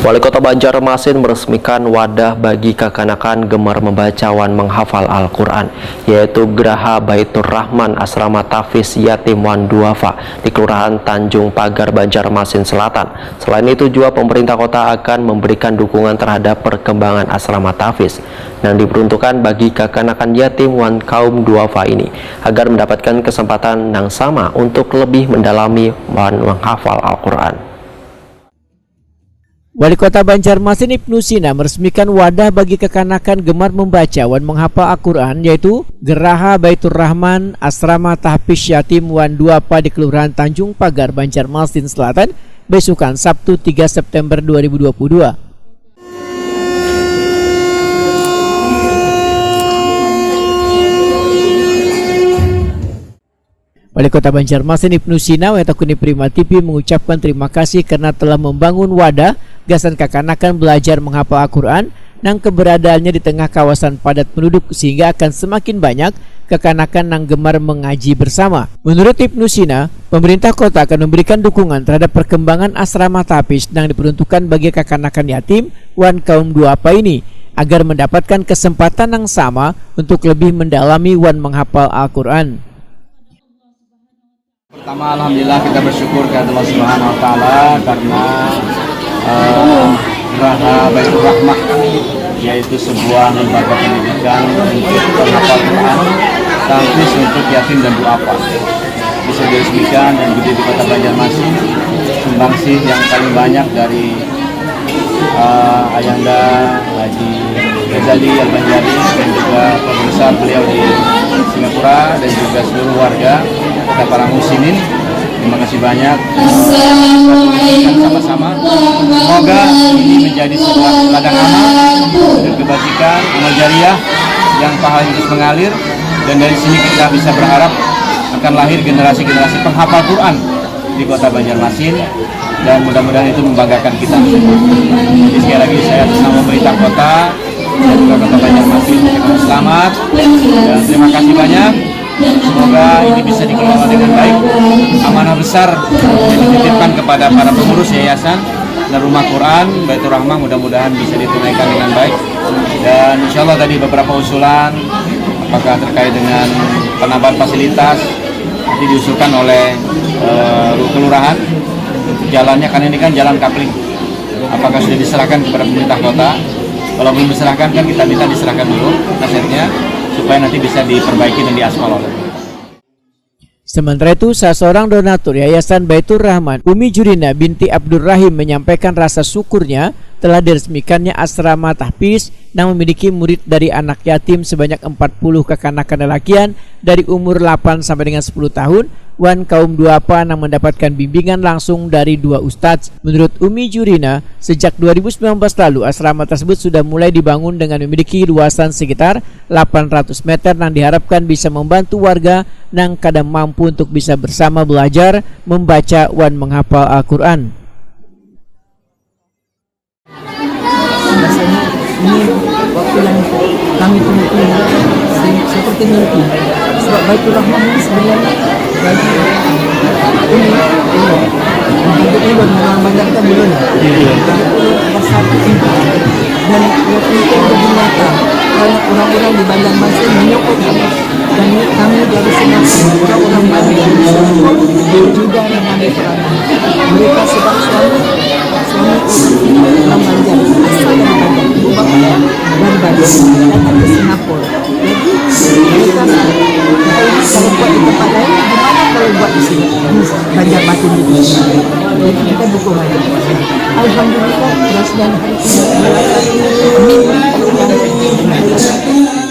Wali Kota Banjarmasin meresmikan wadah bagi kekanakan gemar membaca wan menghafal Al-Quran, yaitu Geraha Baitur Rahman Asrama Tahfiz Yatim Wan Duafa di Kelurahan Tanjung Pagar, Banjarmasin Selatan. Selain itu juga pemerintah kota akan memberikan dukungan terhadap perkembangan asrama tahfiz yang diperuntukkan bagi kekanakan yatim wan kaum duafa ini agar mendapatkan kesempatan yang sama untuk lebih mendalami wan menghafal Al-Quran. Wali Kota Banjarmasin Ibnu Sina meresmikan wadah bagi kekanakan gemar membaca wan menghafal Al-Quran, yaitu Geraha Baitur Rahman Asrama Tahfiz Yatim Wan Duafa di Kelurahan Tanjung Pagar, Banjarmasin Selatan, besokan Sabtu 3 September 2022. Wali Kota Banjarmasin Ibnu Sina Wetakuni Prima TV mengucapkan terima kasih karena telah membangun wadah gasan kekanakan belajar menghafal Al-Quran yang keberadaannya di tengah kawasan padat penduduk, sehingga akan semakin banyak kekanakan yang gemar mengaji bersama. Menurut Ibnu Sina, pemerintah kota akan memberikan dukungan terhadap perkembangan asrama tahfiz yang diperuntukkan bagi kekanakan yatim wan kaum duafa ini agar mendapatkan kesempatan yang sama untuk lebih mendalami wan menghafal Al-Quran. Pertama, alhamdulillah kita bersyukur kepada Allah Subhanahu wa taala karena Geraha Baitur Rahmah, yaitu sebuah lembaga pendidikan untuk menghafal Quran tahfiz untuk yatim dan duafa, bisa diresmikan dan berdiri di Kota Banjarmasin. Sumbangsih yang paling banyak dari Ayanda Haji Ghazali Al-Banjari dan juga pemirsa beliau di Singapura dan juga seluruh warga kita para muslimin. Terima kasih banyak. Sama-sama. Semoga ini menjadi sebuah ladang amal dan kebajikan, amal jariah yang pahalanya terus mengalir, dan dari sini kita bisa berharap akan lahir generasi-generasi penghafal Quran di Kota Banjarmasin, dan mudah-mudahan itu membanggakan kita. Jadi sekali lagi saya atas nama pemerintah kota dan juga Kota Banjarmasin mengucapkan selamat dan terima kasih banyak. Semoga ini bisa dikelola dengan baik. Amanah besar yang dititipkan kepada para pengurus yayasan dan rumah Quran Baitur Rahmah mudah-mudahan bisa ditunaikan dengan baik. Dan insya Allah tadi beberapa usulan, apakah terkait dengan penambahan fasilitas nanti diusulkan oleh kelurahan untuk jalannya, karena ini kan jalan kapling. Apakah sudah diserahkan kepada pemerintah kota? Kalau belum diserahkan kan kita minta diserahkan dulu asetnya supaya nanti bisa diperbaiki dan diaspal oleh. Sementara itu, salah seorang donatur Yayasan Baitur Rahman, Umi Jurina binti Abdul Rahim, menyampaikan rasa syukurnya telah diresmikannya asrama tahfiz yang memiliki murid dari anak yatim sebanyak 40 kekanakan lelakian dari umur 8 sampai dengan 10 tahun wan kaum duafa yang mendapatkan bimbingan langsung dari 2 ustadz. Menurut Umi Jurina, sejak 2019 lalu asrama tersebut sudah mulai dibangun dengan memiliki luasan sekitar 800 meter yang diharapkan bisa membantu warga yang kadang mampu untuk bisa bersama belajar membaca wan menghafal Al-Quran. Rasanya ini waktu yang kami tunggu-tunggu seperti mimpi, sebab Baitur Rahman ini sebenarnya bagi ini untuk ulun orang banyak kan ulun ada satu impian, dan yang penting bagi nyata banyak orang-orang di Banjarmasin menyokong kami, dan kami dari Singapura orang-orang banyak yang menyokong juga mengambil peran mereka sebab suami orang Banjar asal dari Banjar, ibu bapaknya dari Banjar datang ke Singapura. Jadi mereka kalau buat di tempat lain, gimana kalau buat di sini Banjarmasin di sini? Jadi kita dukung aja. Alhamdulillah, berhasil hari ini. Amin.